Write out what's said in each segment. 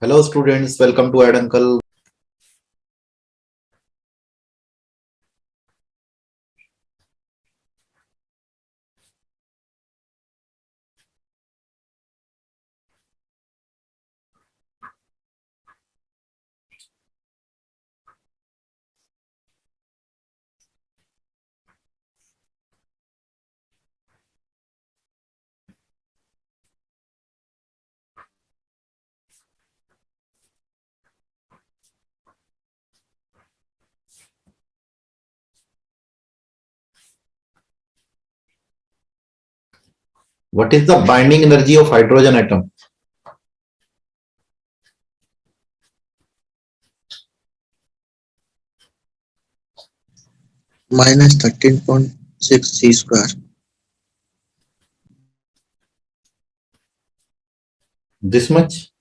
Hello students, welcome to Ad Uncle. What is the binding energy of hydrogen atom? minus 13.6 c square. This much.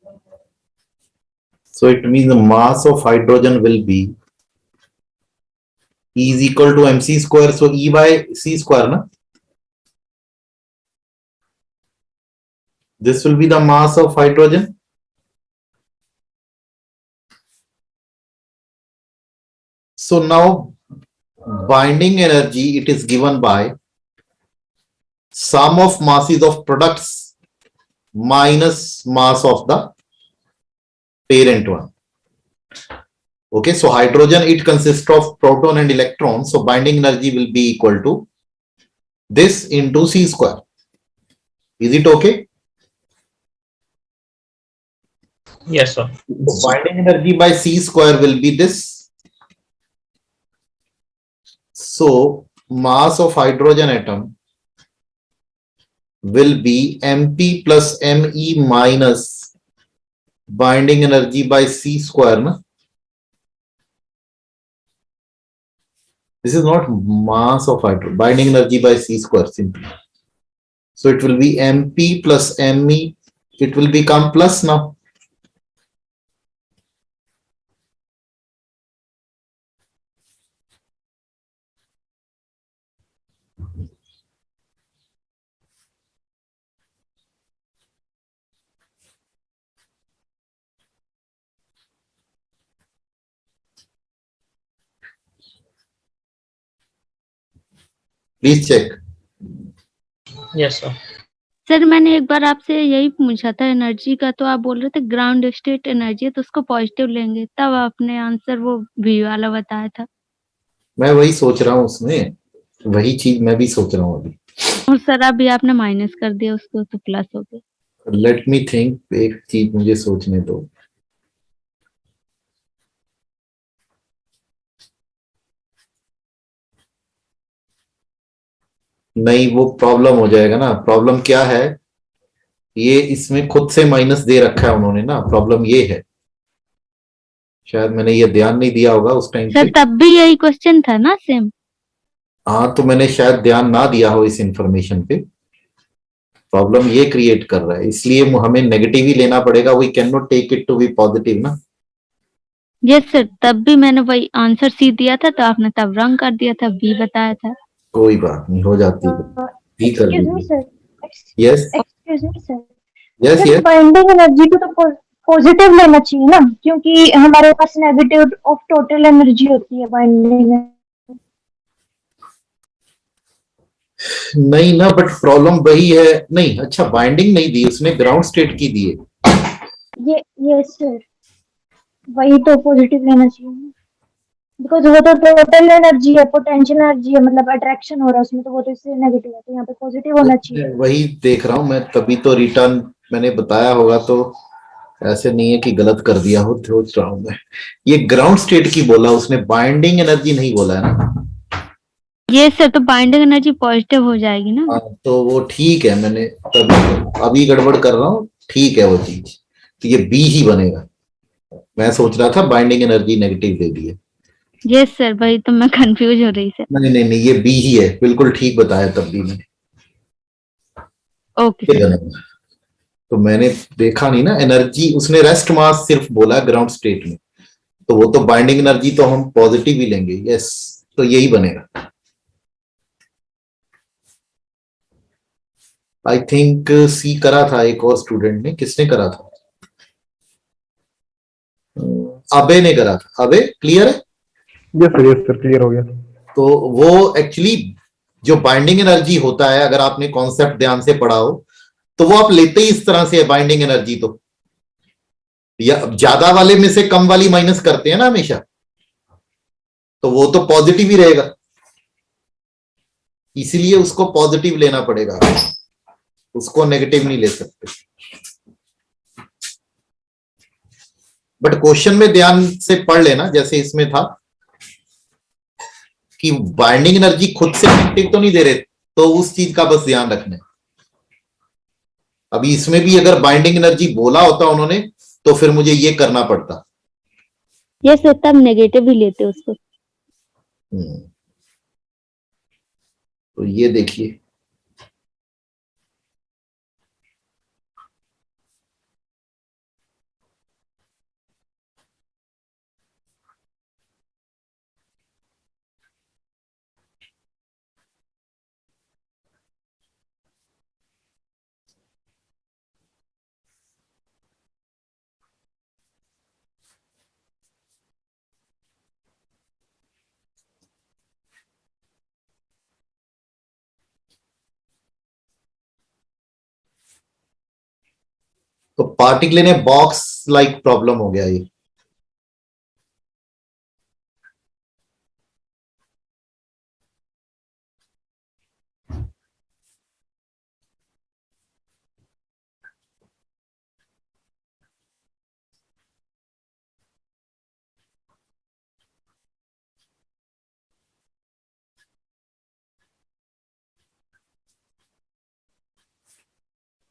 So it means the mass of hydrogen will be E is equal to mc square. So E by c square, na? This will be the mass of hydrogen. So now binding energy, it is given by sum of masses of products minus mass of the parent one. Okay, so hydrogen, it consists of proton and electron. So binding energy will be equal to this into c square. Is it okay? Yes, sir. So binding energy by c square will be this. So mass of hydrogen atom will be mp plus me minus binding energy by c square. Na? This is not mass of hydrogen, binding energy by c square simply. So it will be mp plus me. It will become plus now. Please check. Yes, sir. Sir मैंने एक बार आपसे यही पूछा था energy का, तो आप बोल रहे थे ग्राउंड स्टेट एनर्जी है तो उसको पॉजिटिव लेंगे, तब आपने आंसर वो वी वाला बताया था। मैं वही सोच रहा हूँ, उसमें वही चीज मैं भी सोच रहा हूँ अभी। और सर अभी आपने माइनस कर दिया उसको तो प्लस हो गया। लेट मी थिंक, एक चीज मुझे सोचने दो। नहीं, वो प्रॉब्लम हो जाएगा ना। प्रॉब्लम क्या है, ये इसमें खुद से माइनस दे रखा है उन्होंने ना, प्रॉब्लम ये है। शायद मैंने ये ध्यान नहीं दिया होगा उस टाइम सर पे। तब भी यही क्वेश्चन था ना सेम? हाँ, तो मैंने शायद ध्यान ना दिया हो इस इंफॉर्मेशन पे। प्रॉब्लम ये क्रिएट कर रहा है, इसलिए हमें नेगेटिव ही लेना पड़ेगा। We can not take it to be positive ना। यस सर, तब भी मैंने वही आंसर सी दिया था तो आपने तब रंग कर दिया था, बी बताया था। कोई बात नहीं, हो जाती है। ठीक कर Excuse me, दीजिए। sir. Yes Excuse me, sir. Yes sir yes. Binding energy को तो पॉजिटिव लेना चाहिए ना, क्योंकि हमारे पास नेगेटिव ऑफ टोटल एनर्जी होती है बाइंडिंग। नहीं ना, बट प्रॉब्लम वही है। नहीं, अच्छा बाइंडिंग नहीं दी उसने, ग्राउंड स्टेट की दी है। ये सर वही तो पॉजिटिव लेना चाहिए, बिकॉज वो तो टोटल एनर्जी है, पोटेंशियल एनर्जी है, मतलब अट्रैक्शन हो रहा है उसमें, तो वो तो इससे नेगेटिव है, तो यहाँ पे पॉजिटिव होना चाहिए। वही देख रहा हूँ मैं, तभी तो रिटर्न मैंने बताया होगा, तो ऐसे नहीं है कि गलत कर दिया हो। सोच रहा हूँ मैं, ये ग्राउंड स्टेट की बोला उसने, बाइंडिंग एनर्जी नहीं बोला है ना। ये सर तो बाइंडिंग एनर्जी पॉजिटिव हो जाएगी ना। तो वो ठीक है, मैंने तभी अभी गड़बड़ कर रहा हूँ। ठीक है वो चीज, तो ये बी ही बनेगा। मैं सोच रहा था बाइंडिंग एनर्जी नेगेटिव दे दी है। यस सर, वही तो मैं कंफ्यूज हो रही सर। नहीं नहीं नहीं, ये बी ही है, बिल्कुल ठीक बताया तब भी मैंने। ओके ये बनेगा। तो मैंने देखा नहीं ना, एनर्जी उसने रेस्ट मास सिर्फ बोला ग्राउंड स्टेट में, तो वो तो बाइंडिंग एनर्जी तो हम पॉजिटिव ही लेंगे। यस, तो यही बनेगा। आई थिंक सी करा था एक और स्टूडेंट ने। किसने करा था? अबे ने करा था, अबे क्लियर है? यस सर क्लियर हो गया। तो वो एक्चुअली जो बाइंडिंग एनर्जी होता है, अगर आपने कॉन्सेप्ट ध्यान से पढ़ा हो, तो वो आप लेते ही इस तरह से है बाइंडिंग एनर्जी। तो या ज्यादा वाले में से कम वाली माइनस करते हैं ना हमेशा, तो वो तो पॉजिटिव ही रहेगा, इसीलिए उसको पॉजिटिव लेना पड़ेगा, उसको नेगेटिव नहीं ले सकते। बट क्वेश्चन में ध्यान से पढ़ लेना, जैसे इसमें था कि बाइंडिंग एनर्जी खुद से नेगेटिव तो नहीं दे रहे, तो उस चीज का बस ध्यान रखना है। अभी इसमें भी अगर बाइंडिंग एनर्जी बोला होता उन्होंने, तो फिर मुझे ये करना पड़ता। ये सर तब नेगेटिव ही लेते उसको। तो ये देखिए, तो पार्टिकुलर ने बॉक्स लाइक प्रॉब्लम हो गया ये।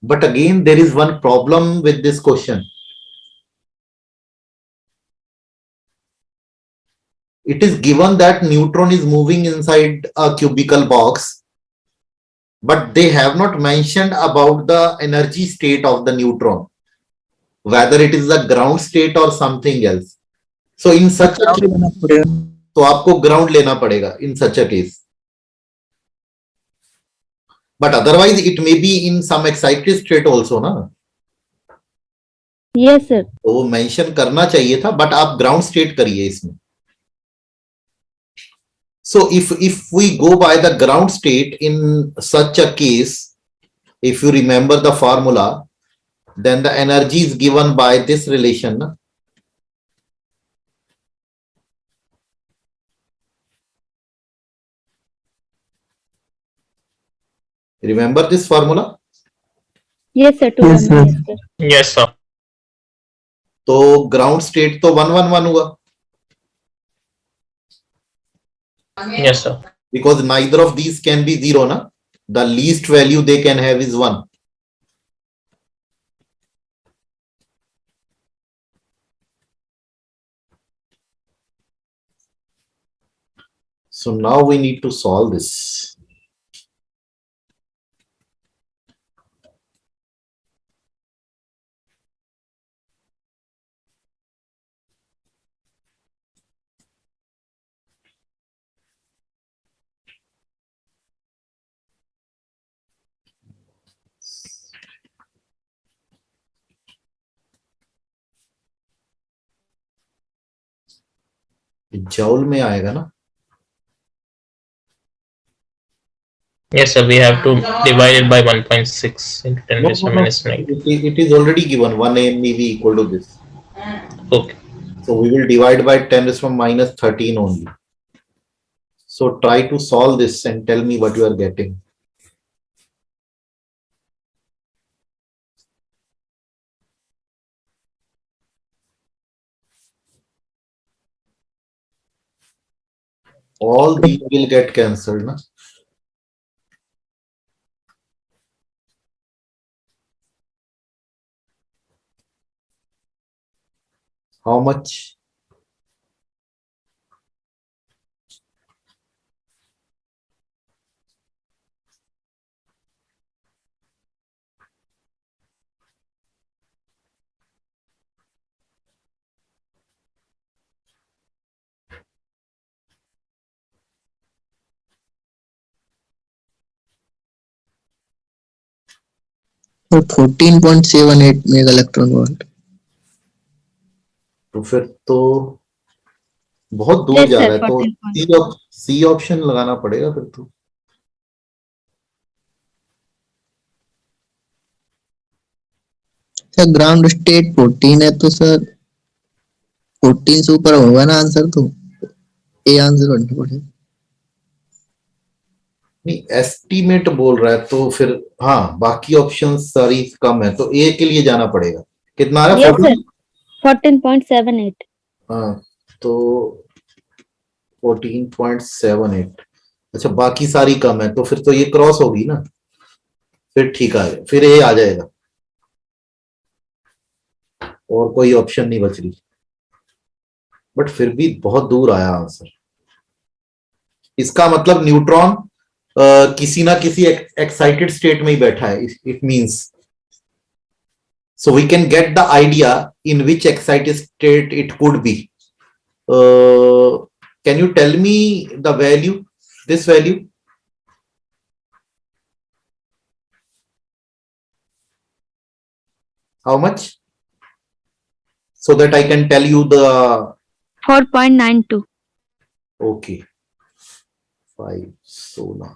But again, there is one problem with this question. It is given that neutron is moving inside a cubical box, but they have not mentioned about the energy state of the neutron, whether it is the ground state or something else. So in such a case, तो आपको ground लेना पड़ेगा in such a case. But otherwise it may be in some excited state also ना, yes sir. तो वो mention करना चाहिए था, बट आप ग्राउंड स्टेट करिए इसमें। So if we go by the ground state in such a case, if you remember the formula, then the energy is given by this relation na? Remember this formula? Yes sir, 2 Yes, sir. Yes sir. Yes, sir. तो ground state तो 111 हुआ, Yes, sir. because neither of these can be zero na, the least value they can have is 1. So now we need to solve this. जॉल में आएगा ना? Yes, sir. We have to divide it by 1.6 into 10 No, raised no, to no. minus 9. It is already given 1 MeV equal to this. Okay. So we will divide by 10 raised to minus 13 only. So try to solve this and tell me what you are getting. All these will get cancelled, na? How much? So 14.78 mega electron volt. तो फिर तो बहुत दूर Yes, जा sir, रहा है, तो 14 C option लगाना पड़ेगा फिर तो। सर ग्राउंड स्टेट 14 है तो सर 14 से ऊपर होगा ना आंसर, तो ए आंसर करना पड़ेगा। नहीं, एस्टीमेट बोल रहा है तो फिर हाँ, बाकी ऑप्शन सारी कम है, तो ए के लिए जाना पड़ेगा। कितना आ रहा है? Yes, 14? sir. 14.78. हाँ, तो 14.78। अच्छा, बाकी सारी कम है, तो फिर तो ये क्रॉस होगी ना, फिर ठीक आ जाएगा, फिर ए आ जाएगा, और कोई ऑप्शन नहीं बच रही। बट फिर भी बहुत दूर आया आंसर। इसका मतलब न्यूट्रॉन किसी ना किसी एक्साइटेड स्टेट में ही बैठा है, it means. So we can get the idea in which excited state it could be. Can you tell me the value, this value? How much? So that I can tell you the 4.92. okay. 5 16.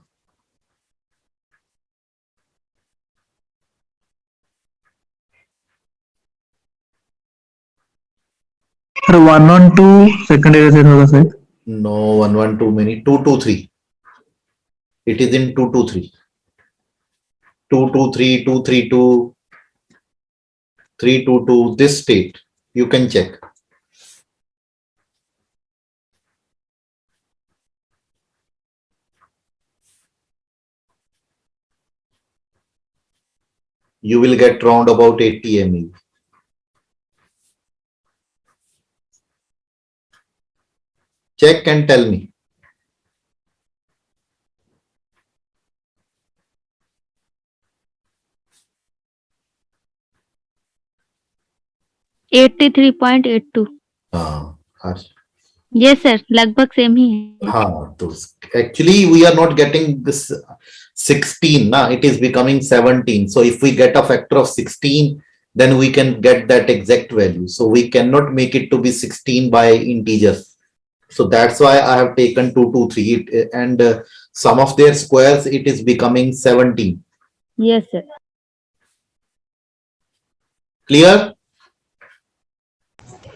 Sir 112 second air से होगा sir. No, 112 many, 223. It is in 223. 223, 232, 322, this state. You can check. You will get round about 80 MeV. Check and tell me. हाँ, 83.82. हाँ, Yes, sir. लगभग same ही है. हाँ, तो actually we are not getting this 16 na, it is becoming 17. So if we get a factor of 16, then we can get that exact value. So we cannot make it to be 16 by integers. So that's why I have taken 223, and sum of their squares, it is becoming 17. Yes, sir. Clear?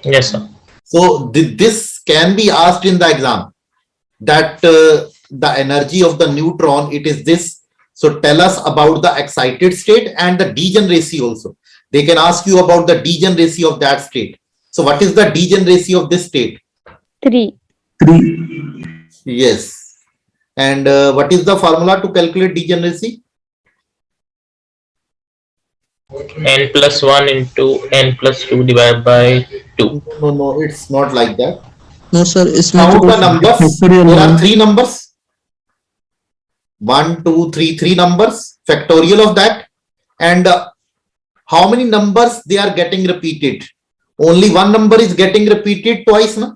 Yes, sir. So this can be asked in the exam, that the energy of the neutron, it is this. So tell us about the excited state and the degeneracy also. They can ask you about the degeneracy of that state. So what is the degeneracy of this state? 3. 3 Yes. And what is the formula to calculate degeneracy? N plus 1 into N plus 2 divided by 2. No, it's not like that. No sir इसमें Count तो the numbers. factorial There are है। 3 numbers. 1, 2, 3, 3 numbers. Factorial of that. And how many numbers they are getting repeated? Only one number is getting repeated twice, na?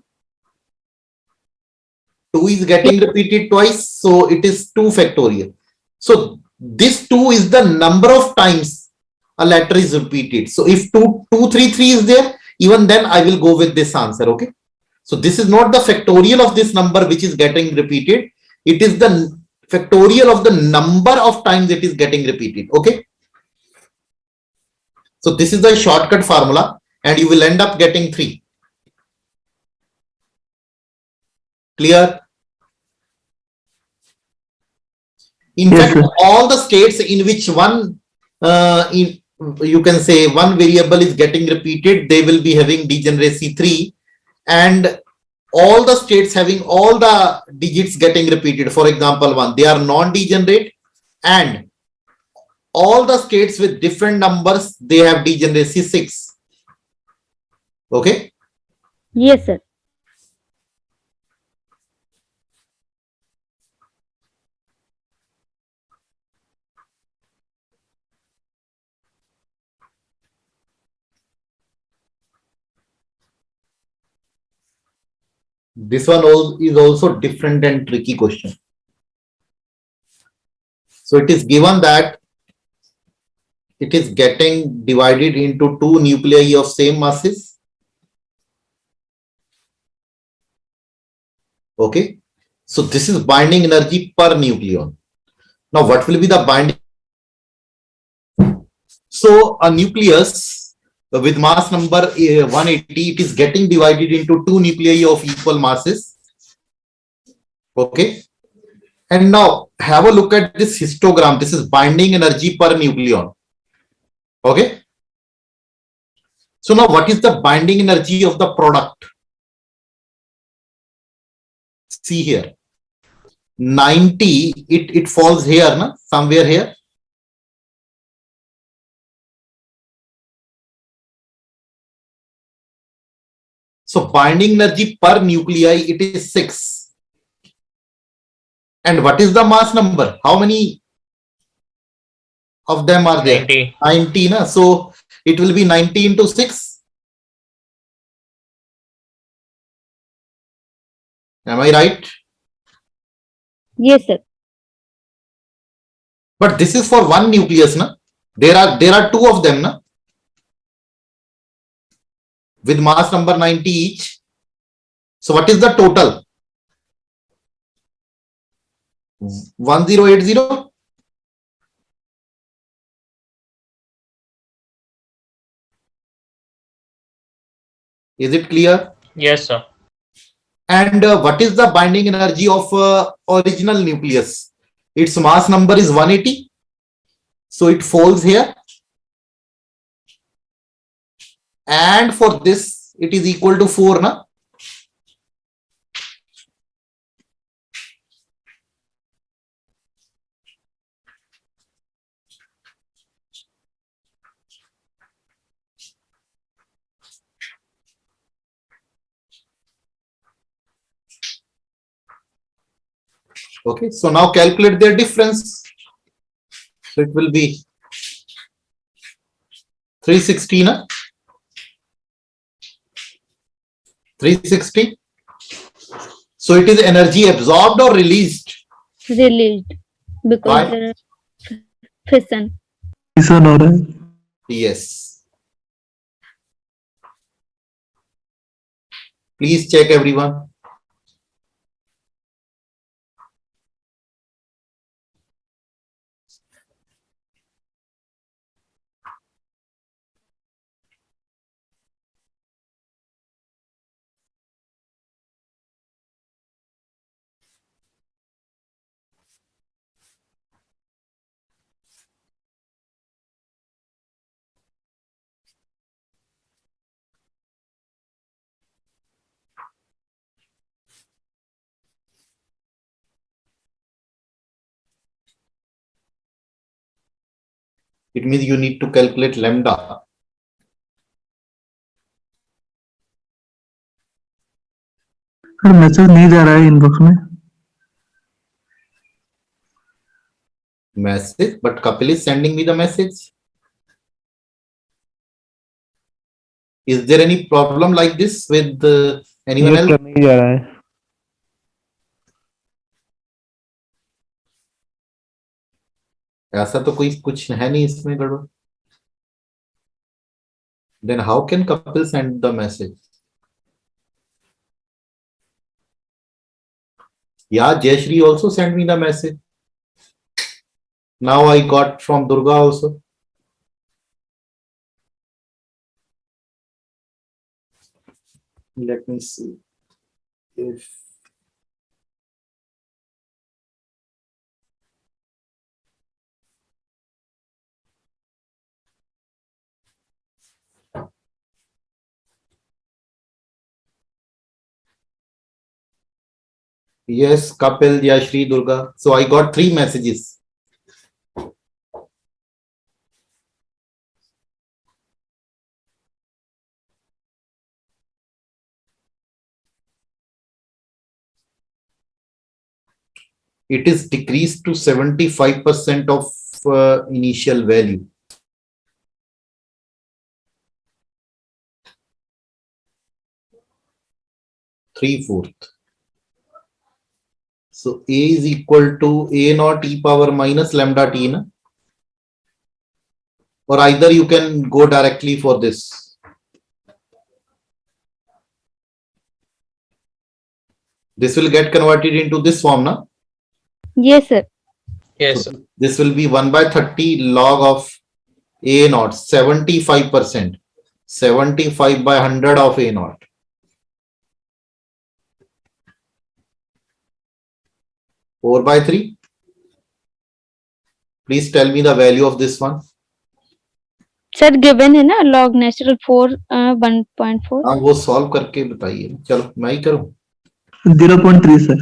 2 is getting repeated twice, so it is 2 factorial. So this 2 is the number of times a letter is repeated. So if 233 is there, even then I will go with this answer. Okay. So this is not the factorial of this number which is getting repeated. It is the factorial of the number of times it is getting repeated. Okay. So this is the shortcut formula, and you will end up getting 3. Clear? In Yes, fact, sir. all the states in which one, you can say one variable is getting repeated, they will be having degeneracy 3, and all the states having all the digits getting repeated, for example 1, they are non-degenerate, and all the states with different numbers, they have degeneracy 6. Okay. Yes, sir. This one is also different and tricky question. So it is given that it is getting divided into 2 nuclei of same masses, Okay. So this is binding energy per nucleon. Now what will be the binding? So a nucleus with mass number 180, it is getting divided into two nuclei of equal masses. Okay. And now have a look at this histogram. This is binding energy per nucleon. Okay. So now what is the binding energy of the product? See here. 90, it falls here, na? Somewhere here. So binding energy per nuclei, it is 6. And what is the mass number? How many of them are there? 90. 90, na? So it will be 90 into 6. Am I right? Yes, sir. But this is for one nucleus, na? There are two of them, na? With mass number 90 each. So what is the total? 1080. Is it clear? Yes, sir. And what is the binding energy of original nucleus? Its mass number is 180. So it falls here. And for this, it is equal to 4, na? Okay, so now calculate their difference. So it will be 360, na? 360. So it is energy absorbed or released? Released because Why? there are fission. Fission हो रहा है. Yes. Please check everyone. It means you need to calculate lambda. Sir message नहीं जा रहा है inbox में. Message, but Kapil is sending me the message. Is there any problem like this with anyone else? नहीं जा रहा है. ऐसा तो कोई कुछ है नहीं इसमें गड़बड़. Then how can Kapil send the message? Yeah, Jayashri also sent me the message. Now I got from Durga also. Let me see if yes, Kapil, Jayashri, Durga. So I got 3 messages. It is decreased to 75% of initial value. Three-fourth. So A is equal to A naught e power minus lambda t, na? Or either you can go directly for this. This will get converted into this form, na? Yes, sir. Yes, So sir. this will be 1 by 30 log of A naught, 75%. 75 by 100 of A naught. Four by 3. Please tell me the value of this one. Sir given है ना log natural 4 1.4. हाँ वो solve करके बताइए, चलो मैं ही करूं. 0.3 sir.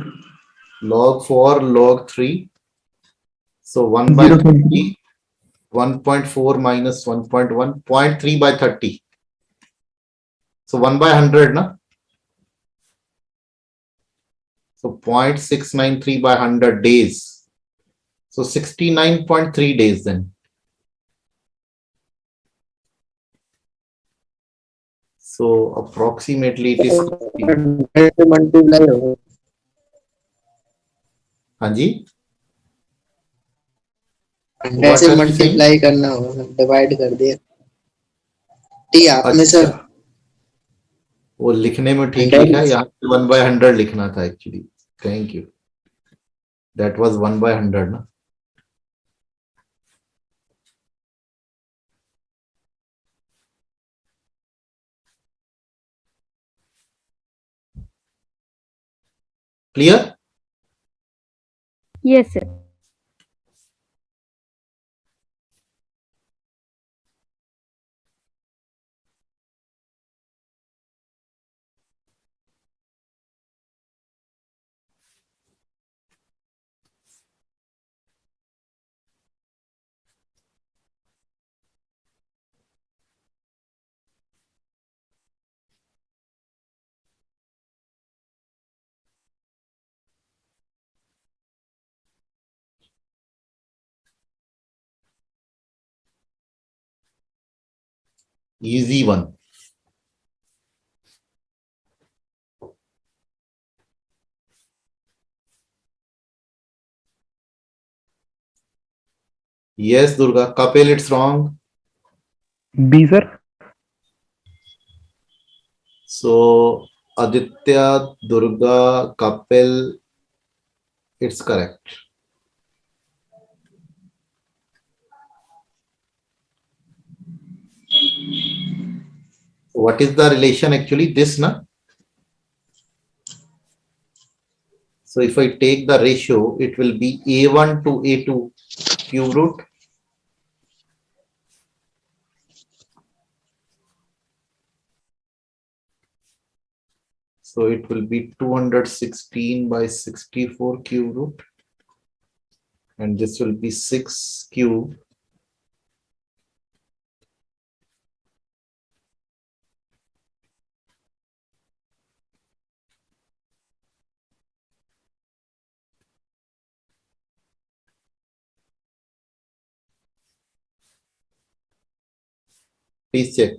Log 4, log 3. So 1 by 0.3. 30, 1.4 minus 1.1, 0.3 by 30. So 1 by 100, na? So 0.693 by 100 days. So 69.3 days then. So approximately it is. Multiply होगा. हाँ जी. 100 से मल्टीप्लाई करना होगा, डिवाइड कर दिया. टी आपने अच्छा, सर वो लिखने में ठीक 100 लिखा है, यहाँ 1 by 100 लिखना था actually. Thank you. That was 1 by 100 ना. Clear? Yes, sir. Easy one. Yes, Durga. Kapil, it's wrong. B sir. So Aditya, Durga, Kapil, it's correct. What is the relation actually? This, na? So if I take the ratio, it will be A1 to A2 cube root. So it will be 216 by 64 cube root. And this will be 6 cube. Please check.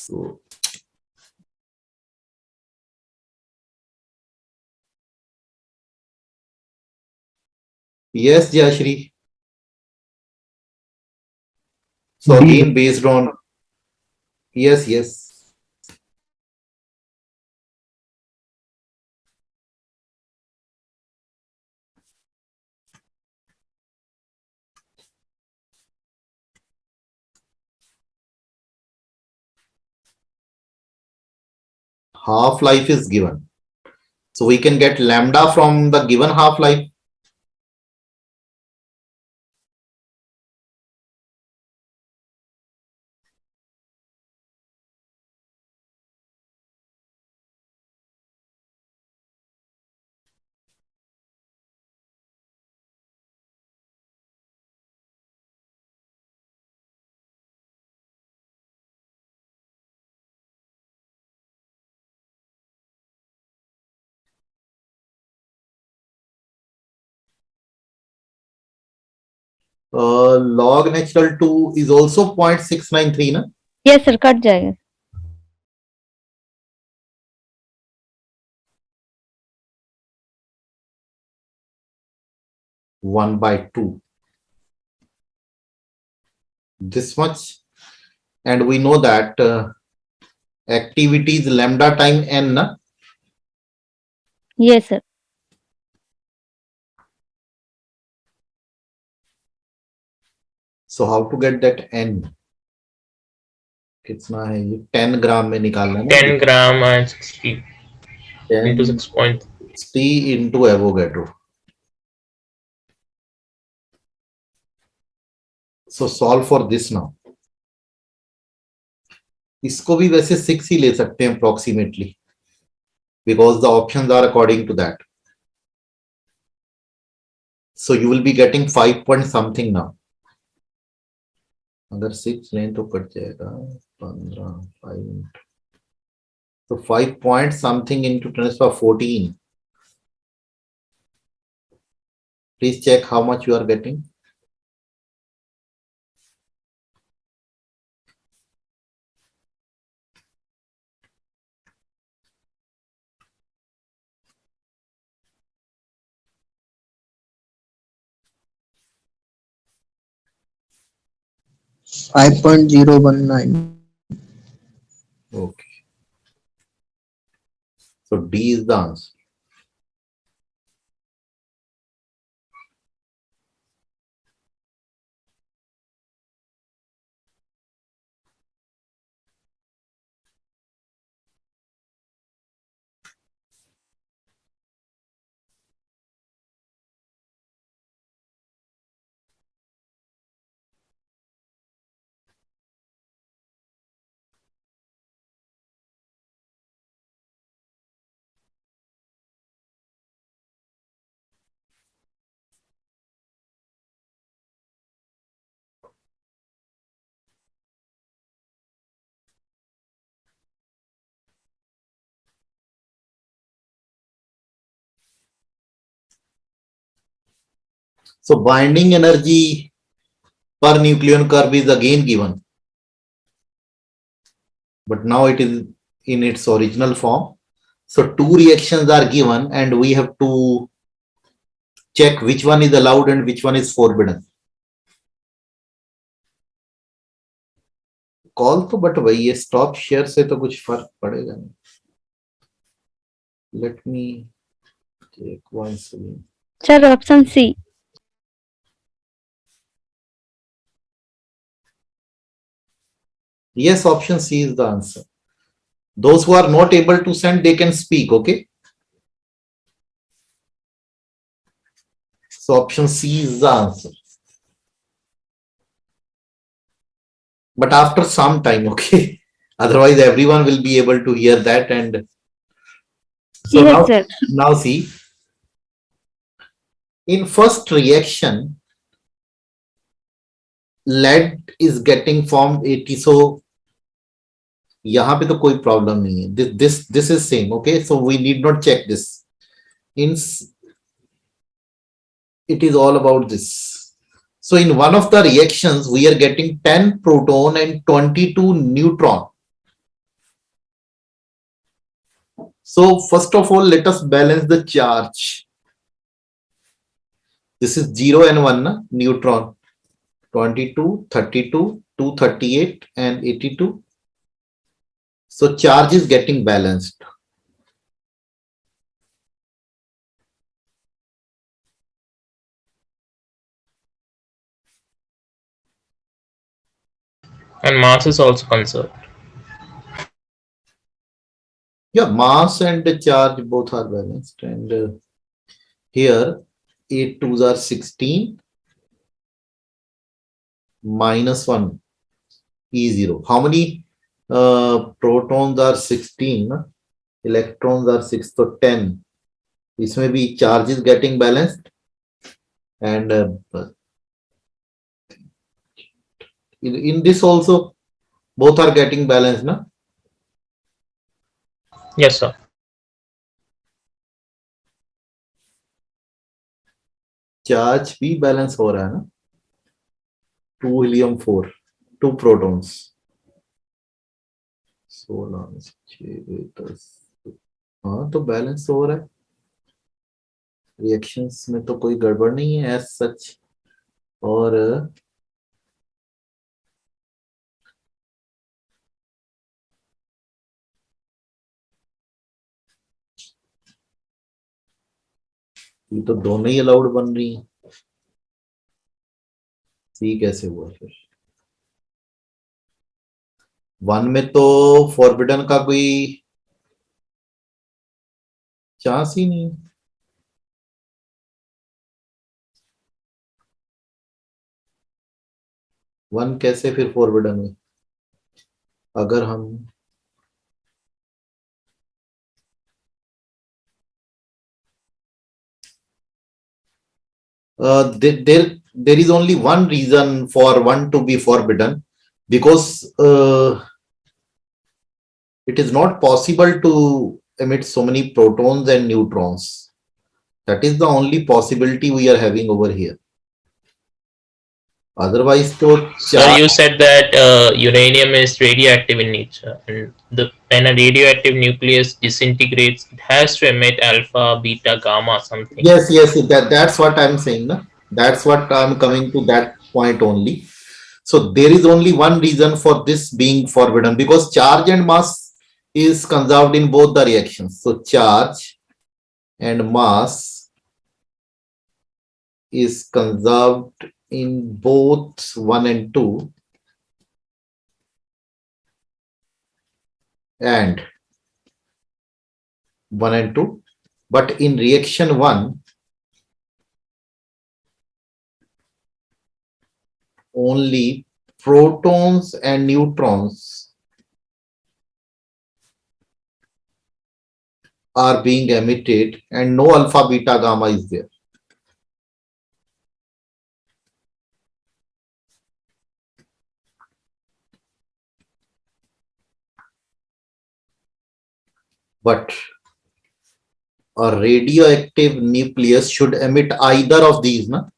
So yes, Jayashri. So D. again, based on yes. Half-life is given. So we can get lambda from the given half-life. Log natural 2 is also 0.693, na? Yes sir cut जाएगा 1/2. This much. And we know that activity is lambda time n, na? Yes sir So how to get that n? कितना है ये 10 ग्राम में निकालना है 10 gram and 60 into 10 6.3. into Avogadro. So solve for this now. इसको भी वैसे 6 ही ले सकते हैं approximately because the options are according to that. So you will be getting 5 point something now. अगर 6 लें तो कट जाएगा 15 5 so 5 point something into 10 to the power 14. Please check how much you are getting. Five 5.019. Okay. So D is the answer. So binding energy per nucleon curve is again given. But now it is in its original form. So two reactions are given and we have to check which one is allowed and which one is forbidden. Call तो but वही ये stop share से तो कुछ फर्क पड़ेगा नहीं. Let me take once again. Sir option C Yes, option C is the answer. Those who are not able to send, they can speak, okay? So option C is the answer. But after some time, okay? Otherwise, everyone will be able to hear that. And so yes sir now see, in first reaction, lead is getting formed 80. So यहाँ पे तो कोई problem नहीं है. This is same, okay? So we need not check this. It is all about this. So in one of the reactions, we are getting 10 proton and 22 neutron. So first of all, let us balance the charge. This is 0 and 1, na? Neutron. 22, 32, 238 and 82. So charge is getting balanced. And mass is also conserved. Yeah, mass and the charge both are balanced. And here 8 twos are 16 minus 1 E0. How many protons are 16? Na? Electrons are 6, so 10. This may be charge is getting balanced. And in this also, both are getting balanced, na? Yes, sir. Charge भी balance हो रहा है ना? 2 helium 4, 2 protons. 16, 6, 10. हाँ तो balance हो रहा है. रिएक्शंस में तो कोई गड़बड़ नहीं है एज सच. और ये तो दोनों ही अलाउड बन रही हैं. सी कैसे हुआ फिर? 1 में तो फॉरबिडन का कोई चांस ही नहीं. 1 कैसे फिर फॉरबिडन में? अगर हम there is only one reason for 1 to be forbidden, because it is not possible to emit so many protons and neutrons. That is the only possibility we are having over here. Otherwise, so Sir, you said that uranium is radioactive in nature, and when a radioactive nucleus disintegrates, it has to emit alpha, beta, gamma, something. yes, that's what I'm saying. Na? That's what I'm coming to that point only. So there is only one reason for this being forbidden, because charge and mass is conserved in both the reactions. So charge and mass is conserved in both 1 and 2, and 1 and 2, but in reaction 1 only protons and neutrons are being emitted and no alpha, beta, gamma is there. But a radioactive nucleus should emit either of these, na?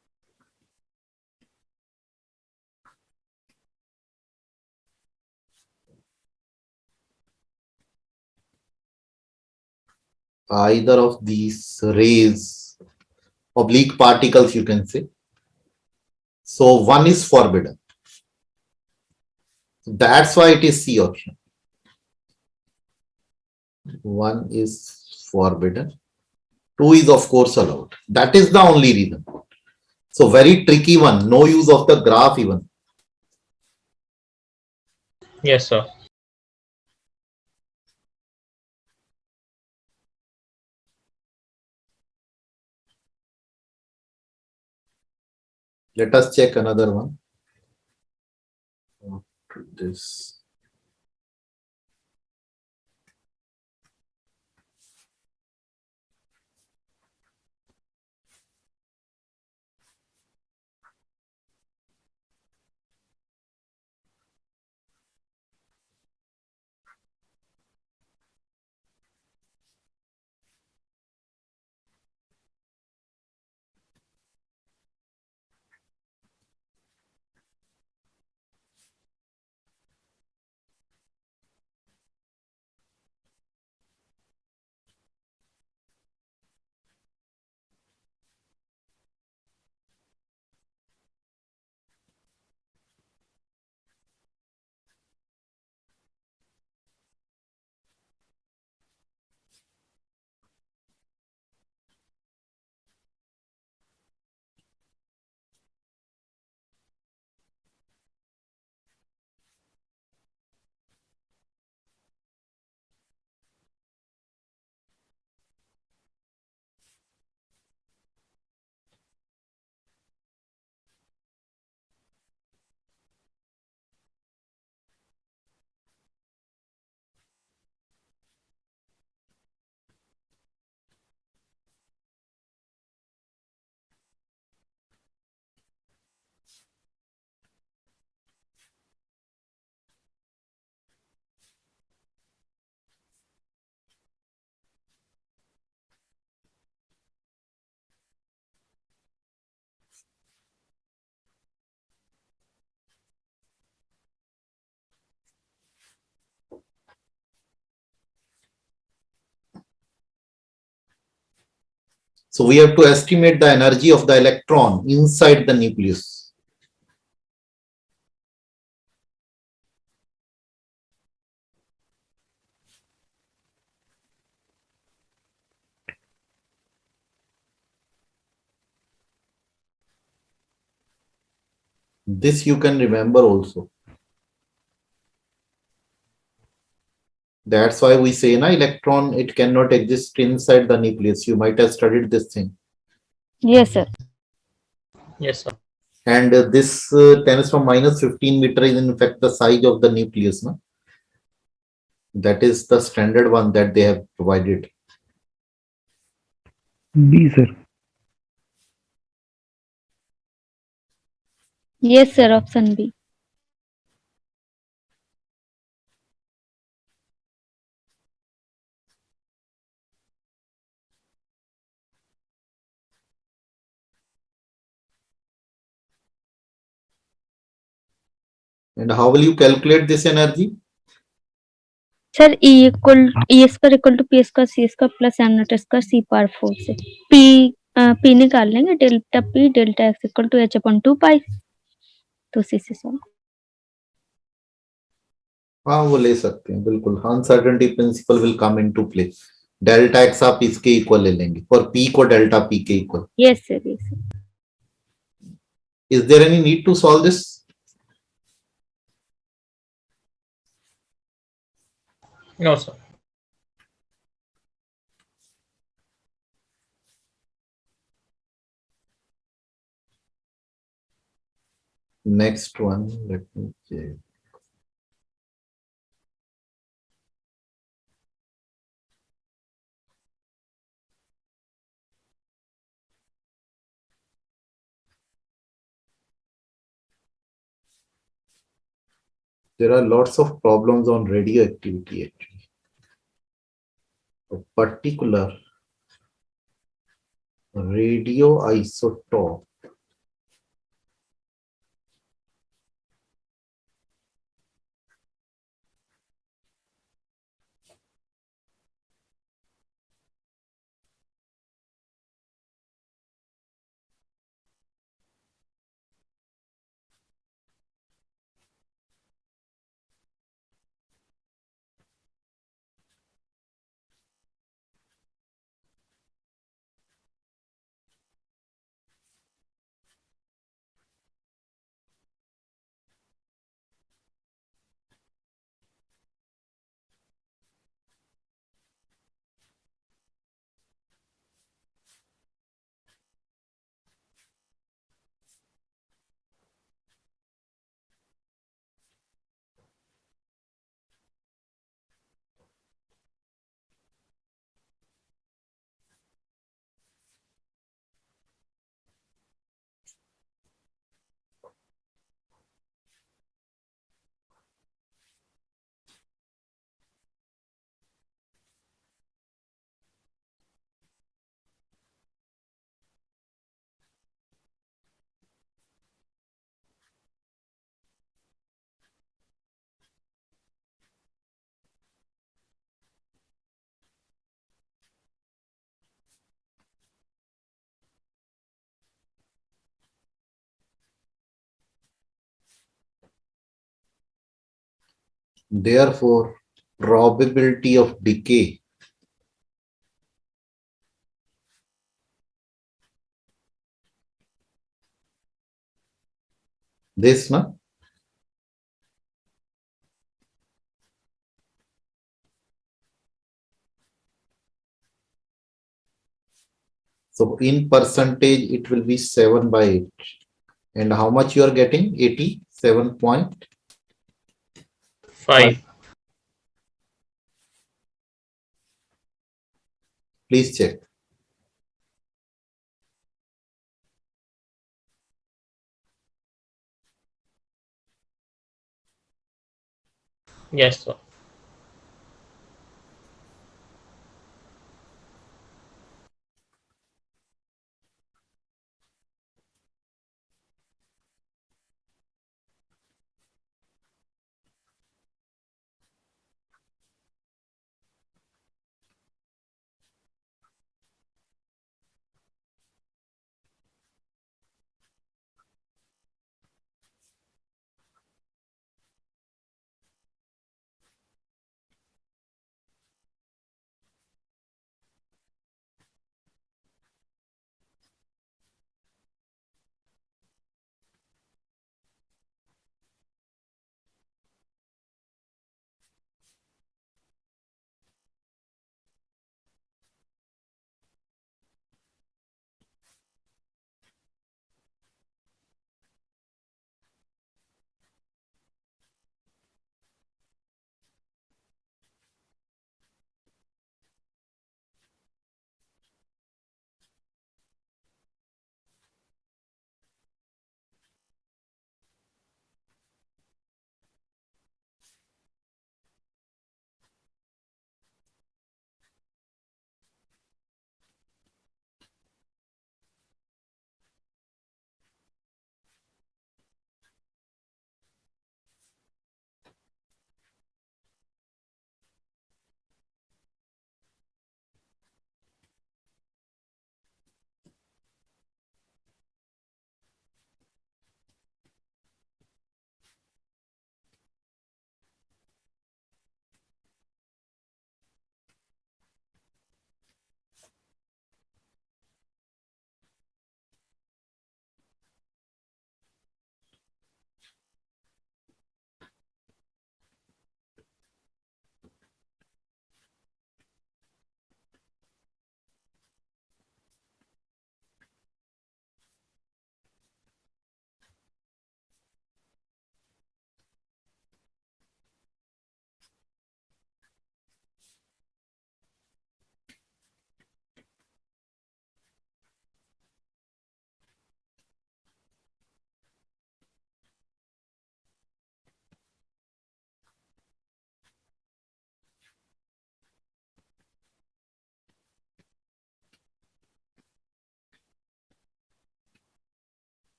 Either of these rays, oblique particles, you can say. So 1 is forbidden. That's why it is C option. 1 is forbidden. 2 is of course allowed. That is the only reason. So very tricky one. No use of the graph even. Yes, sir. Let us check another one. This. So we have to estimate the energy of the electron inside the nucleus. This you can remember also. That's why we say na electron, it cannot exist inside the nucleus. You might have studied this thing. Yes, sir. Yes, sir. And this 10 is from minus 15 meter is in fact the size of the nucleus. No? That is the standard one that they have provided. B, sir. Yes, sir. Option B. And how will you calculate this energy? Sir E equal E square equal to P square C square plus M not square C power 4 से P निकाल लेंगे delta P delta X equal to H upon 2 pi तो C से solve हाँ वो ले सकते हैं बिल्कुल. Uncertainty principle will come into play. Delta x आप इसके इक्वल ले लेंगे और P को डेल्टा P के equal. Yes sir yes sir Is there any need to solve this? No, sir. Next one, let me check. There are lots of problems on radioactivity actually. A particular radioisotope therefore probability of decay this na so in percentage it will be 7 by 8 and how much you are getting 87 point 5. please check. Yes, sir.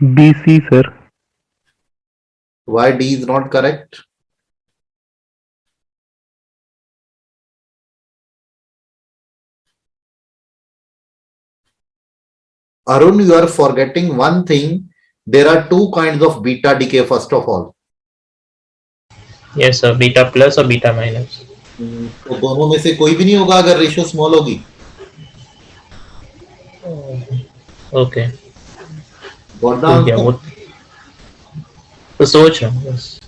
BC, sir. Why D is not correct? Arun, you are forgetting one thing. There are two kinds of beta decay, first of all. Yes, sir. Beta plus or beta minus. तो दोनों में से कोई भी नहीं होगा अगर ratio small होगी. Okay. Got the तो क्या answer? वो तो सोच रहा हूँ बस.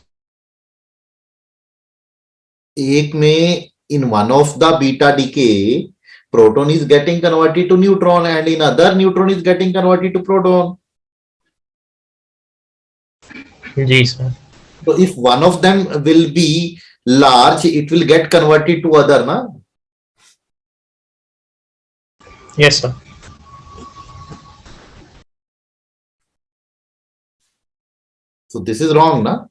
एक में in one of the beta decay, proton is getting converted to neutron, and in other neutron is getting converted to proton. जी sir. So if one of them will be large, it will get converted to other, na? Yes, sir. So this is wrong, na?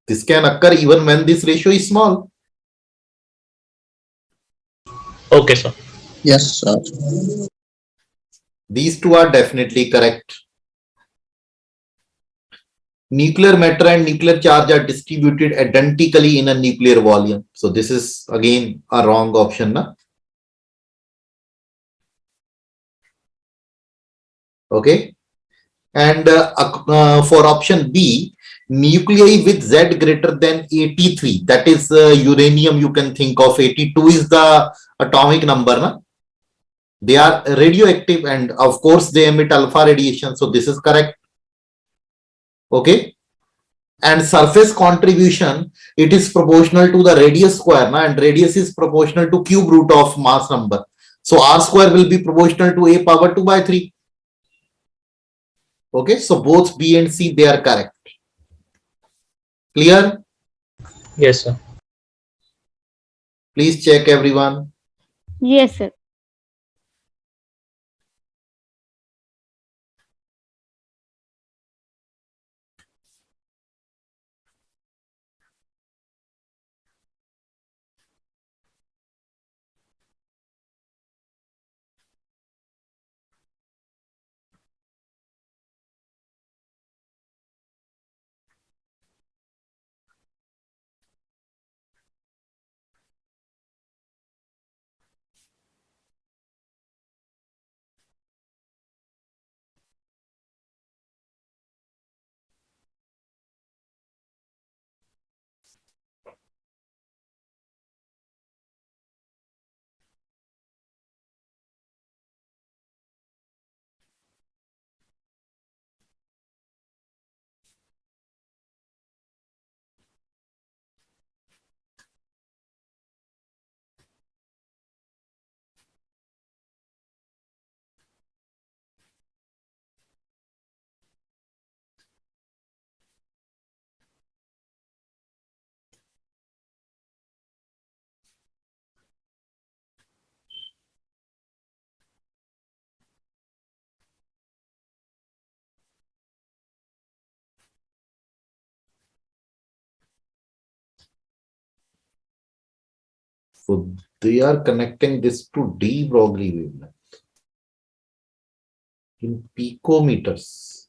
This can occur even when this ratio is small. Okay, sir. Yes, sir. These two are definitely correct. Nuclear matter and nuclear charge are distributed identically in a nuclear volume. So this is again a wrong option, na? Okay. And for option B, nuclei with Z greater than 83, that is uranium, you can think of. 82 is the atomic number, na? They are radioactive and of course they emit alpha radiation. So this is correct. Okay. And surface contribution, it is proportional to the radius square, na? And radius is proportional to cube root of mass number. So R square will be proportional to A power 2 by 3. Okay, so both B and C, they are correct. Clear? Yes, sir. Please check everyone. Yes, sir. So they are connecting this to de Broglie wavelength in picometers.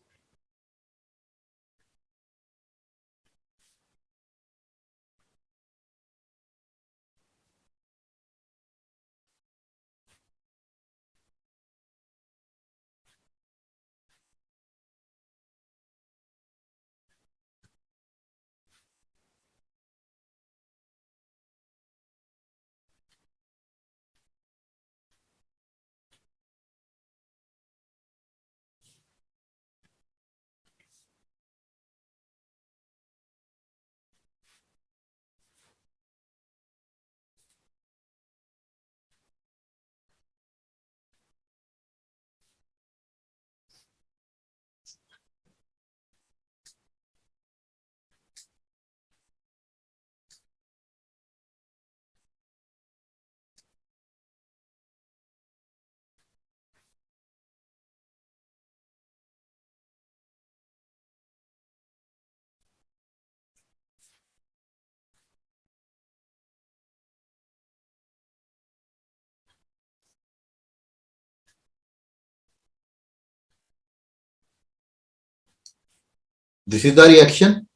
This is the reaction.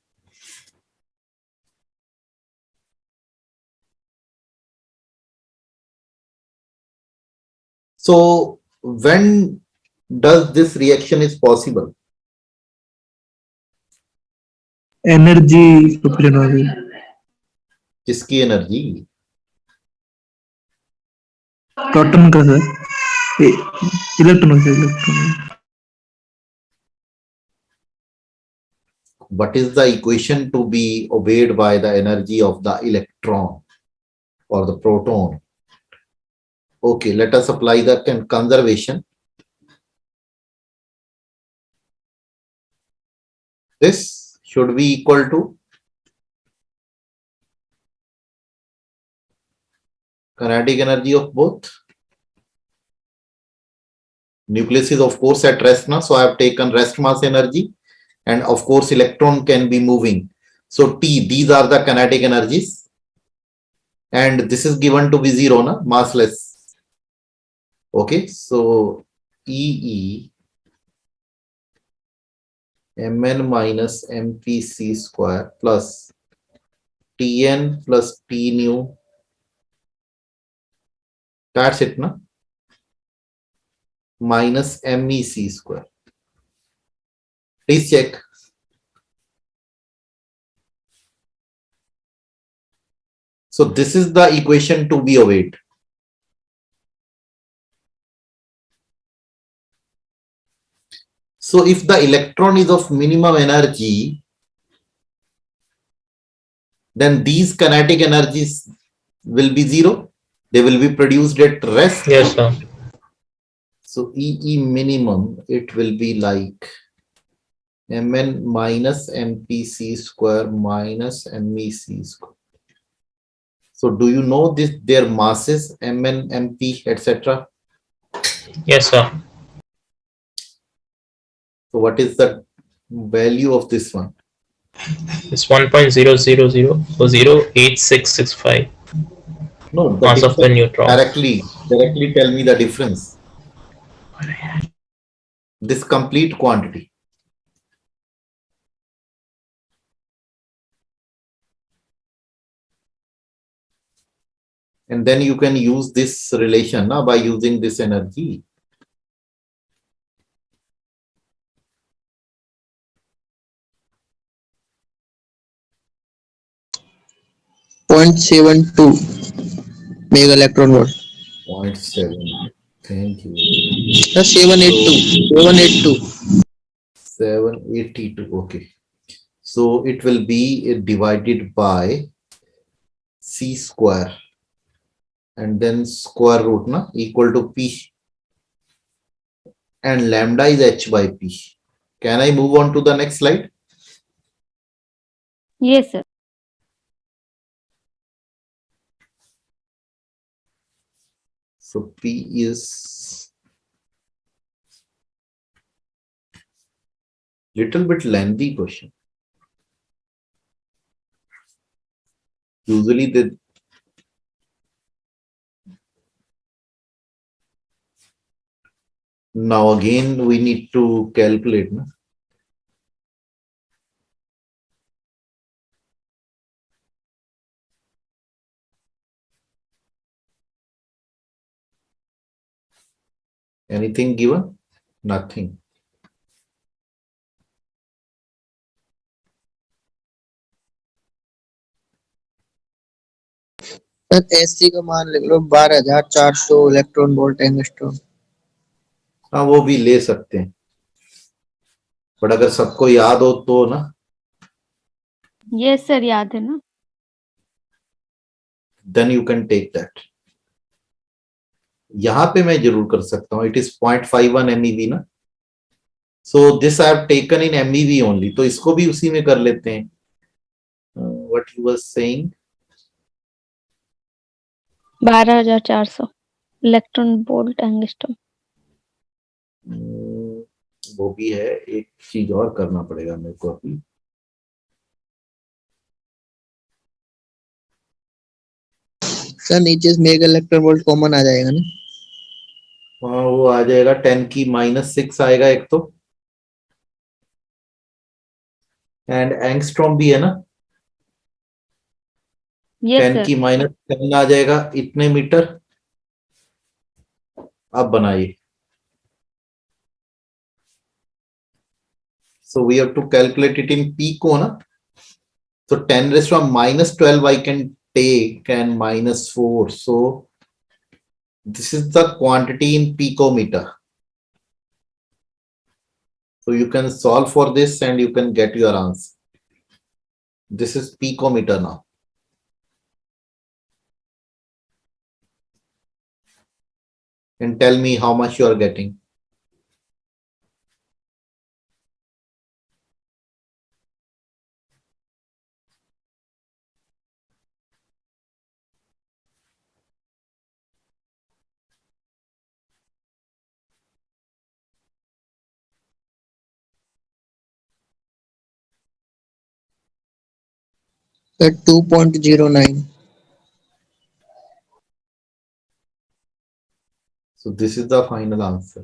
So when does this reaction is possible? Energy sufficient होगी. किसकी energy? Proton का sir, electron का electron. What is the equation to be obeyed by the energy of the electron or the proton? Okay, let us apply the conservation. This should be equal to kinetic energy of both. Nucleus is of course at rest now, so I have taken rest mass energy, and of course electron can be moving. So T, these are the kinetic energies, and this is given to be zero, na, massless. Okay, so EE Mn minus MPC square plus Tn plus T nu. That's it, na? Minus MEC square. Please check. So this is the equation to be obeyed. So if the electron is of minimum energy, then these kinetic energies will be zero. They will be produced at rest. Yes, sir. So EE minimum, it will be like Mn minus MPC square minus MEC square. So do you know this, their masses, Mn, MP, etc.? Yes, sir. So what is the value of this one? It's 1.000408665 No, the mass of the neutron. directly tell me the difference. This complete quantity. And then you can use this relation by using this energy. .72 mega electron volt. 0.7. Thank you. Sir, 782. 782. Okay. So it will be divided by C square and then square root equal to P, and lambda is H by P. Can I move on to the next slide? Yes, sir. So P is little bit lengthy question. Usually the now again we need to calculate. Anything given? Nothing. Sir SC का मान लिख लो 12,400 electron volt angstrom. हाँ, वो भी ले सकते हैं, but अगर सबको याद हो तो ना. यस सर, याद है ना. Then you can take that. यहाँ पे मैं जरूर कर सकता हूँ. It is 0.51 MeV ना. So this I have taken in MeV only. तो इसको भी उसी में कर लेते हैं. What you were saying? 12,400 electron volt angstrom. वो भी है, एक चीज और करना पड़ेगा मेरे को अभी. सर नीचे से मेगा इलेक्ट्रॉन वोल्ट कॉमन आ जाएगा ना. हाँ, वो आ जाएगा 10 की -6 आएगा एक तो. एंड एंगस्ट्रॉम भी है ना, यस 10 सर। की -10 आ जाएगा इतने मीटर। अब बनाइए। So we have to calculate it in pico, na? So 10 raised to -12 I can take and -4. So this is the quantity in picometer. So you can solve for this and you can get your answer. This is picometer now. And tell me how much you are getting. Sir 2.09। So this is the final answer.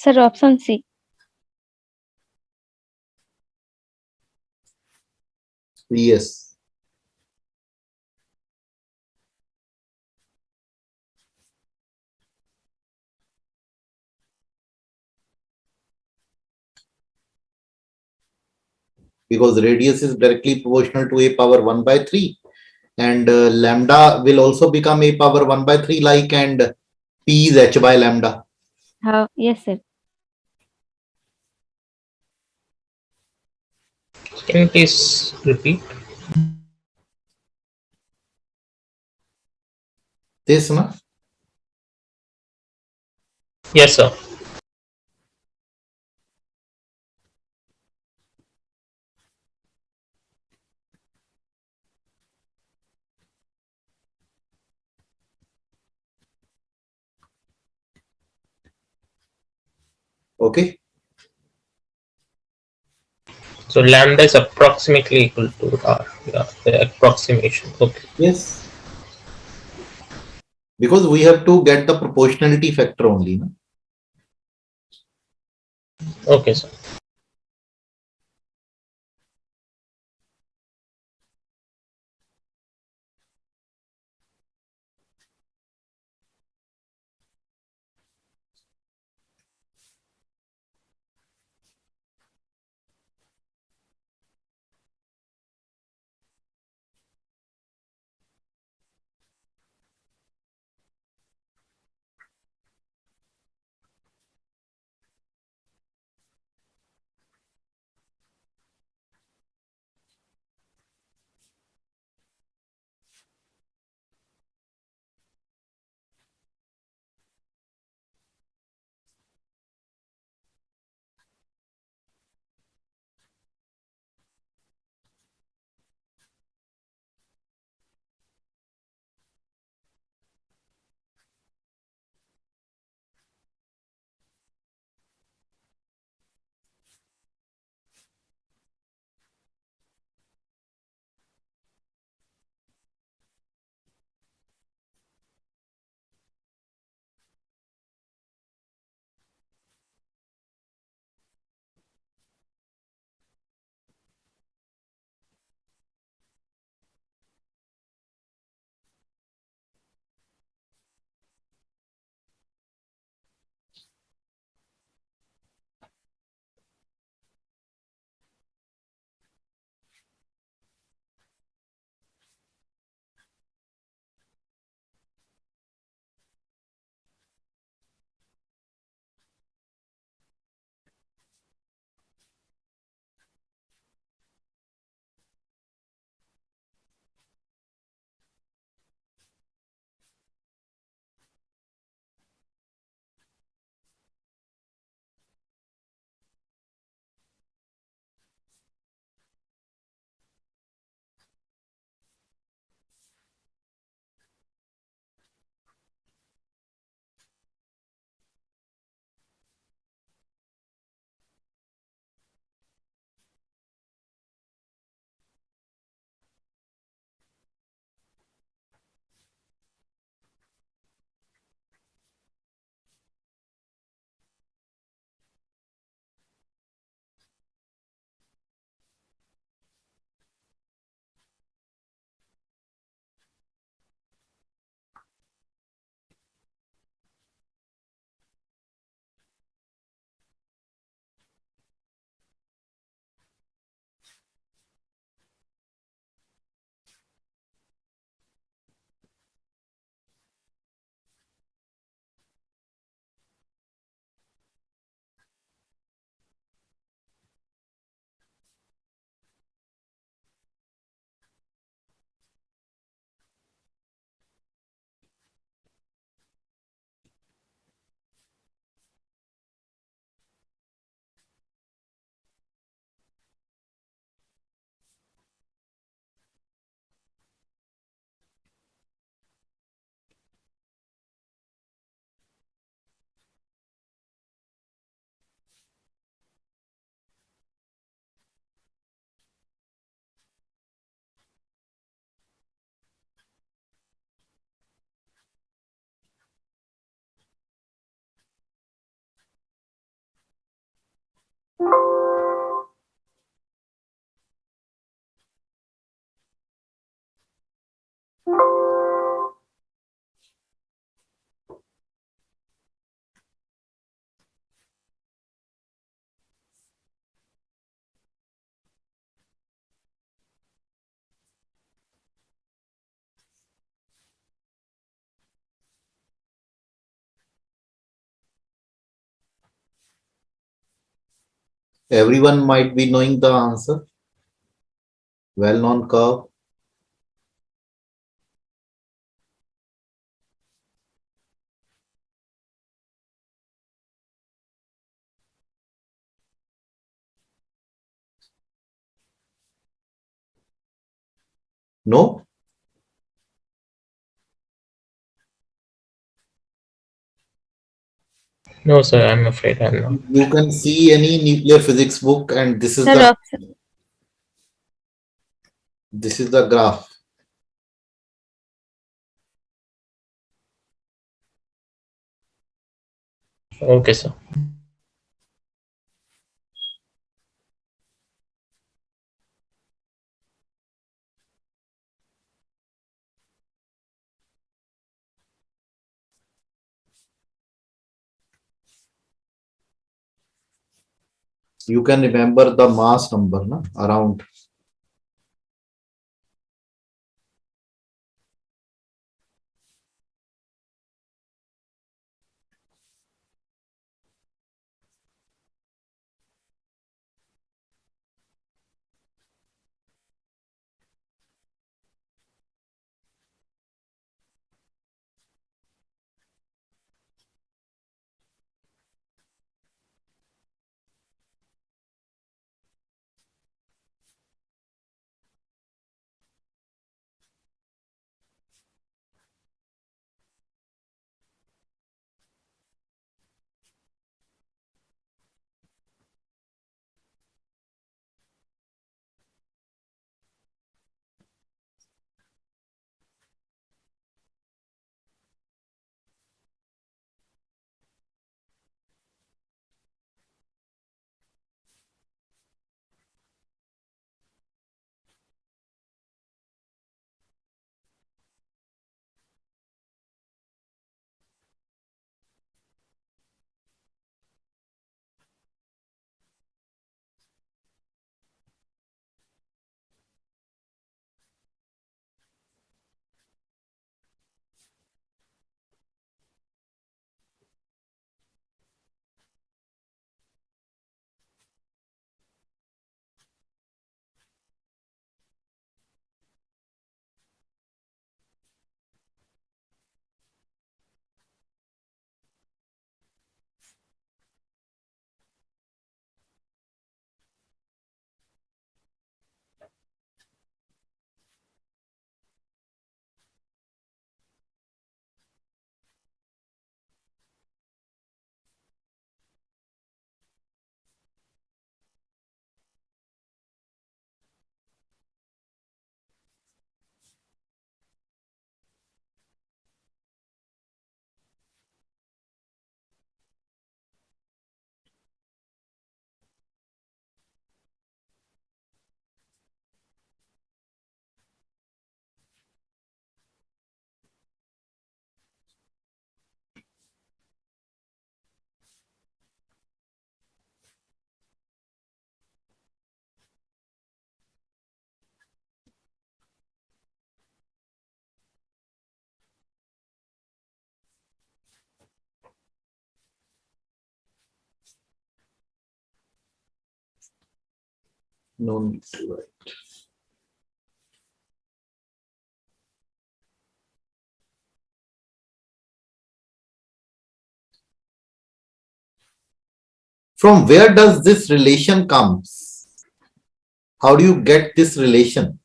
Sir option C. Yes. Because radius is directly proportional to a power 1 by 3 and lambda will also become a power 1 by 3 like, and p is h by lambda. हाँ yes sir. Can you please repeat? This na. Yes, sir. Okay. So lambda is approximately equal to r. Yeah, the approximation. Okay. Yes. Because we have to get the proportionality factor only. Na? Okay, sir. Everyone might be knowing the answer. Well-known curve. No? No, sir, I'm afraid I'm not. You can see any nuclear physics book, and this is Sir, the option. graph. Okay, sir. You can remember the mass number, na? Around. No need to write. From where does this relation comes? How do you get this relation?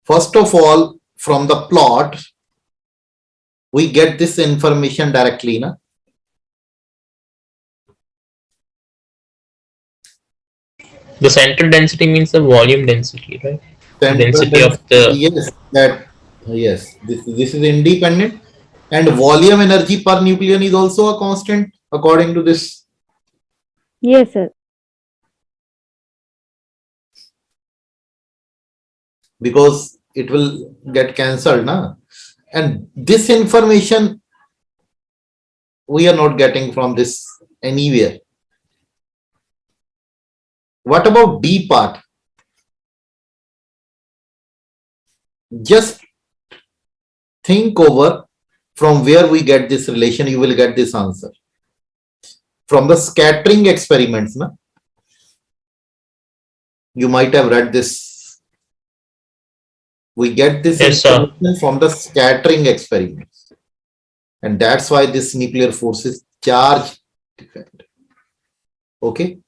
First of all, from the plot, we get this information directly, na? The central density means the volume density, right? Central Density of the yes, that yes, this is independent, and volume energy per nucleon is also a constant according to this. Yes, sir. Because it will get cancelled, na? And this information we are not getting from this anywhere. What about D part? Just think over from where we get this relation, you will get this answer. From the scattering experiments, na? You might have read this. We get this Yes, sir. information from the scattering experiments. And that's why this nuclear force is charge dependent. Okay.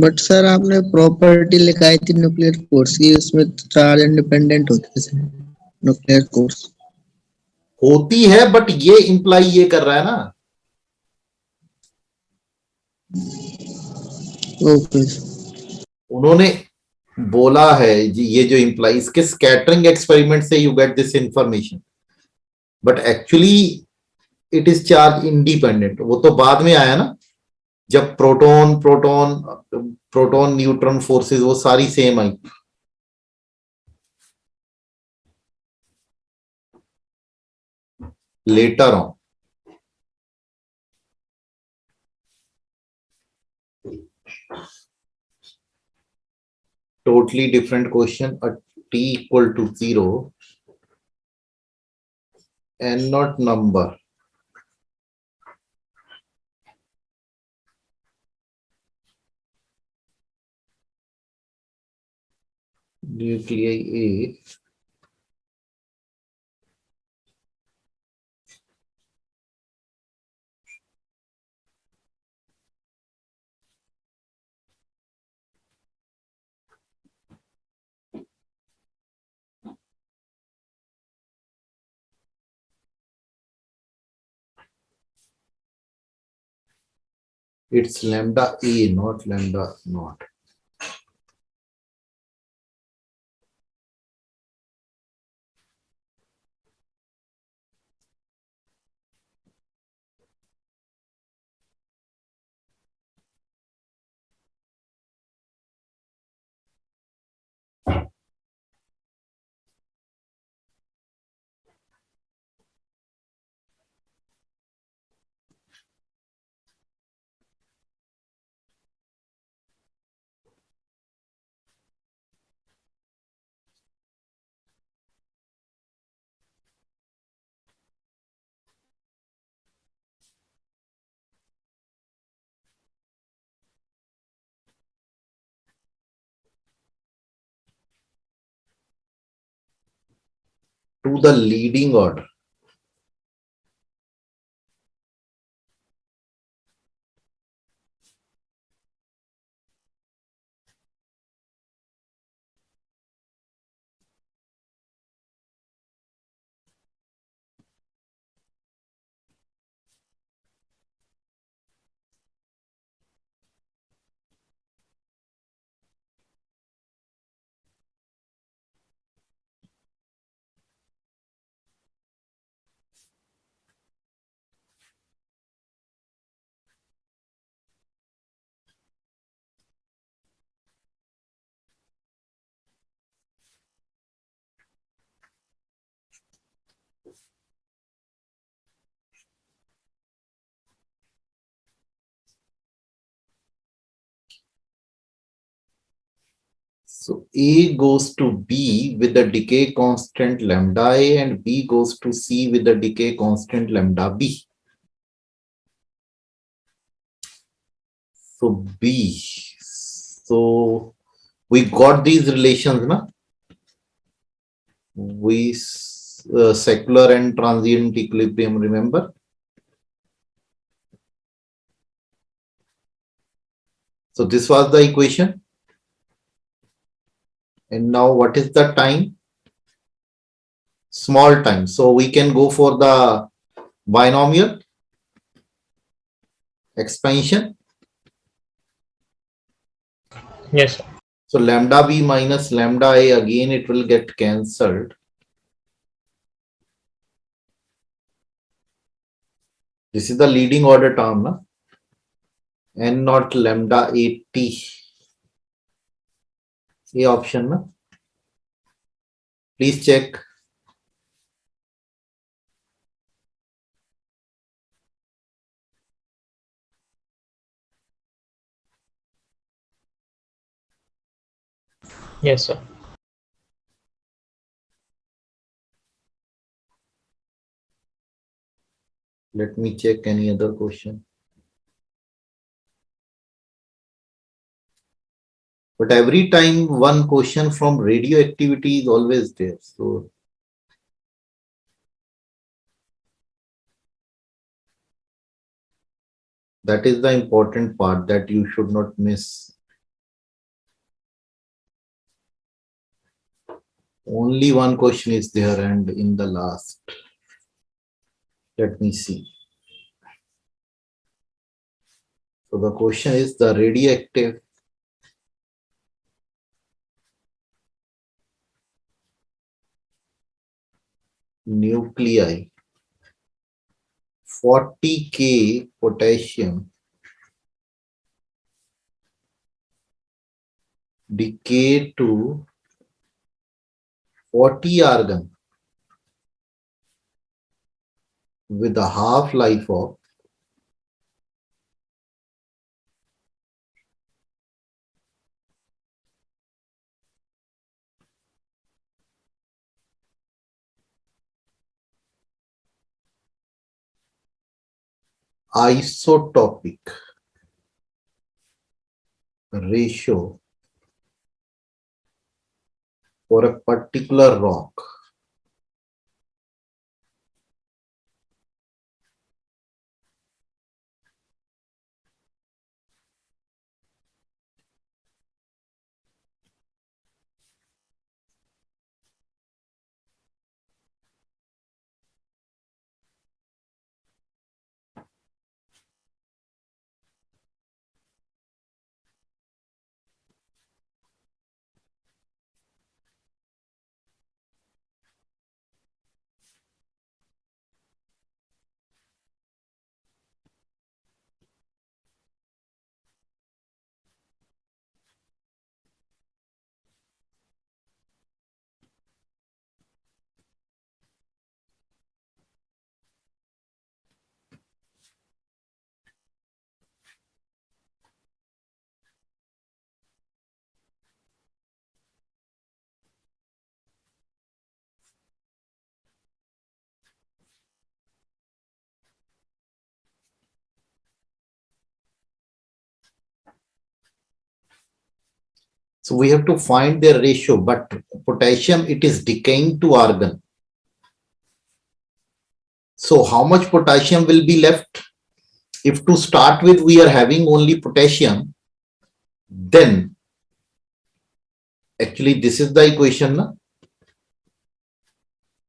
But sir आपने property लिखाई थी nuclear force की, उसमें charge independent होते थे nuclear force. होती है, but ये इंप्लाई ये कर रहा है ना। ओके उन्होंने बोला है ये जो इंप्लाइज के स्कैटरिंग एक्सपेरिमेंट से you get this information, but actually it is charge independent. वो तो बाद में आया ना, जब proton proton proton neutron forces वो सारी same I. Later on totally different question. A t equal to 0, n not number, nuclei A, it's lambda A, not lambda naught. To the leading order. So A goes to B with the decay constant lambda A, and B goes to C with the decay constant lambda B. So B. So we got these relations, na? We secular and transient equilibrium, remember? So this was the equation. And now what is the time? Small time. So we can go for the binomial expansion. Yes, sir. So lambda B minus lambda A, again it will get cancelled. This is the leading order term, na? N not lambda A T. A option, na? Please check. Yes, sir. Let me check any other question. But every time one question from radioactivity is always there. So that is the important part that you should not miss. Only one question is there, and in the last. Let me see. So the question is the radioactive nuclei 40K potassium decay to 40 argon with a half-life of 40 isotopic ratio for a particular rock. So we have to find their ratio, but potassium, it is decaying to argon. So how much potassium will be left? If to start with, we are having only potassium, then actually this is the equation. Na?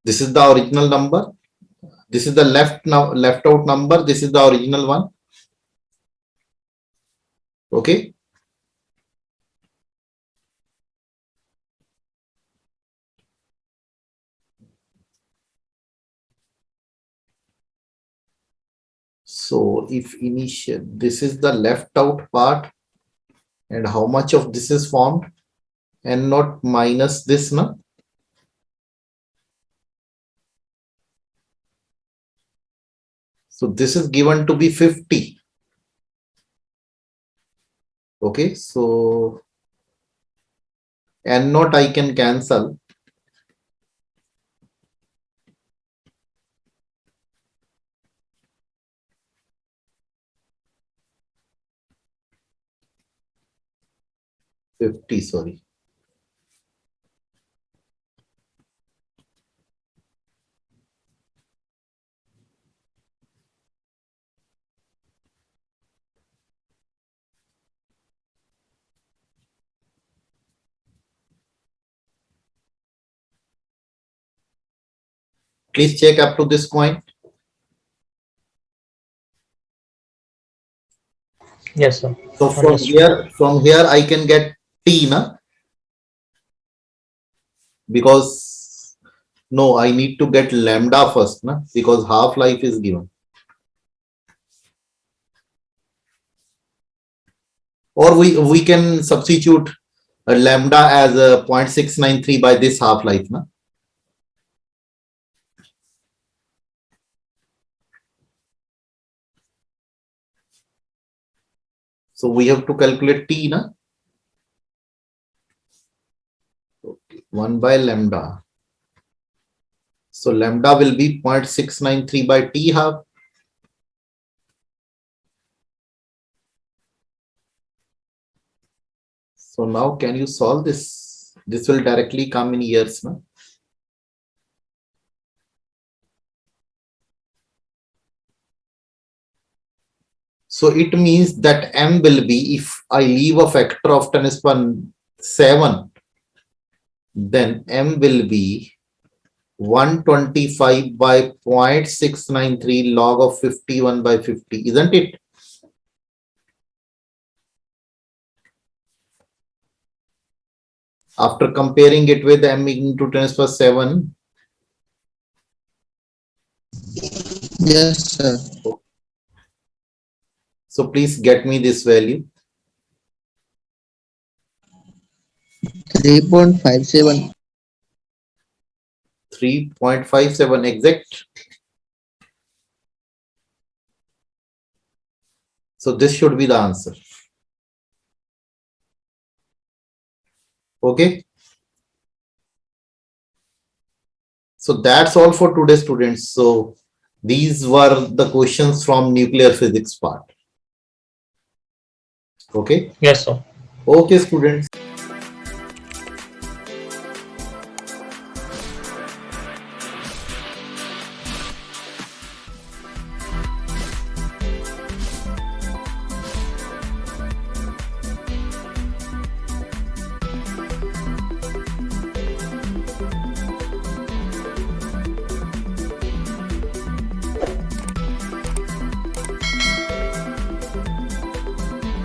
This is the original number. This is the left out number. This is the original one. Okay. So if initial, this is the left out part, and how much of this is formed, and not minus this, na? So this is given to be 50. Okay, so and not I can cancel. Sorry. Please check up to this point. Yes, sir. So Understood. from here I can get T, na? Because no, I need to get lambda first, na? Because half-life is given. Or we can substitute a lambda as a 0.693 by this half-life, na? So we have to calculate T, na? 1 by lambda. So lambda will be 0.693 by T half. So now can you solve this? This will directly come in years, no? So it means that M will be, if I leave a factor of 10 is 7, then M will be 125 by 0.693 log of 51 by 50, isn't it? After comparing it with M into 10 to the 7, Yes, sir. so please get me this value. 3.57. 3.57 exact. So this should be the answer. Okay. So that's all for today, students. So these were the questions from nuclear physics part. Okay. Yes, sir. Okay, students.